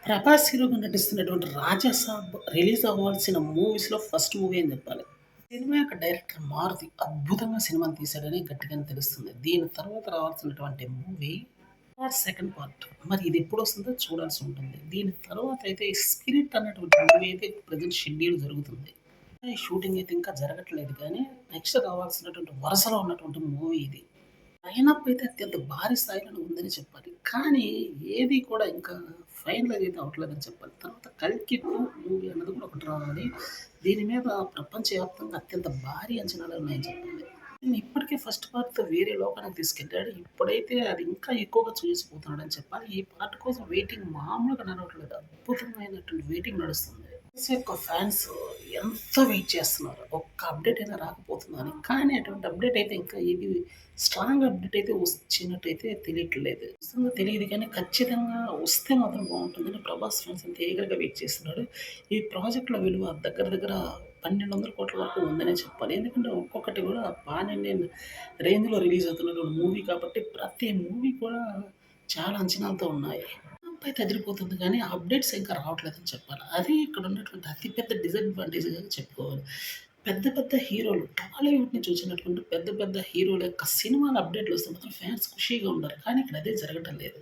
ప్రభాస్ హీరోగా నటిస్తున్నటువంటి 'రాజాసాబ్' రిలీజ్ అవ్వాల్సిన మూవీస్‌లో ఫస్ట్ మూవీ అని జెప్పాలి. సినిమా యొక్క డైరెక్టర్ 'మారుతి' అద్భుతంగా సినిమాని తీశాడని గట్టిగానే తెలుస్తుంది. దీని తర్వాత రావాల్సినటువంటి మూవీ సెకండ్ పార్ట్. మరి ఇది ఎప్పుడొస్తుందో చూడాల్సి ఉంటుంది. దీని తర్వాత అయితే 'స్పిరిట్' అన్నటువంటి మూవీ అయితే ప్రెజెంట్ షెడ్యూల్ జరుగుతుంది. ఈ షూటింగ్ అయితే ఇంకా జరగట్లేదు గానీ, నెక్స్ట్ రావాల్సినటువంటి వరుసలో ఉన్నటువంటి మూవీ ఇది. లైనప్ అయితే అత్యంత భారీ స్థాయిలోనే ఉందని చెప్పాలి. కానీ ఏది కూడా ఇంకా ఫైనలైజ్ అయితే అవ్వట్లేదని చెప్పాలి. తర్వాత 'కల్కి 2' మూవీ అన్నది కూడా ఒకటి రావాలి. దీని మీద ప్రపంచవ్యాప్తంగా అత్యంత భారీ అంచనాలు ఉన్నాయని చెప్పాలి. నేను ఇప్పటికే ఫస్ట్ పార్ట్‌తో వేరే లోకానికి తీసుకెళ్ళాడు. ఇప్పుడైతే అది ఇంకా ఎక్కువగా చూసిపోతున్నాడని చెప్పాలి. ఈ పార్ట్ కోసం వెయిటింగ్ మామూలుగా నడవట్లేదు. అద్భుతమైనటువంటి వెయిటింగ్ నడుస్తుంది. యొక్క ఫ్యాన్స్ ఎంతో వెయిట్ చేస్తున్నారు. ఒక్క అప్‌డేట్ అయినా రాకపోతుందని. కానీ అటువంటి అప్‌డేట్ అయితే ఇంకా ఏది స్ట్రాంగ్ అప్‌డేట్ అయితే వచ్చినట్టయితే తెలియట్లేదు. వస్తుందో తెలీదు కానీ ఖచ్చితంగా వస్తే మాత్రం బావుంటుందని 'ప్రభాస్' ఫ్యాన్స్ అంతా ఈగర్‌గా వెయిట్ చేస్తున్నారు. ఈ ప్రాజెక్ట్‌ల విలువ దగ్గర దగ్గర 1,200,00,00,000 వరకు ఉందనే చెప్పాలి. ఎందుకంటే ఒక్కొక్కటి కూడా పాన్ ఇండియన్ రేంజ్‌లో రిలీజ్ అవుతున్నటువంటి మూవీ కాబట్టి ప్రతి మూవీ కూడా చాలా అంచనాలతో ఉన్నాయి. అయితే అదిరిపోతుంది గానీ, అప్‌డేట్స్ ఇంకా రావట్లేదని చెప్పాలి. అది ఇక్కడ ఉన్నటువంటి అతి పెద్ద డిసడ్వాంటేజ్‌గా చెప్పుకోవాలి. పెద్ద పెద్ద హీరోలు టాలీవుడ్ నుంచి వచ్చినటువంటి పెద్ద పెద్ద హీరోల యొక్క సినిమాల అప్‌డేట్‌లొస్తే మాత్రం ఫ్యాన్స్ ఖుషీగా ఉంటారు. కానీ ఇక్కడ అదే జరగటం లేదు.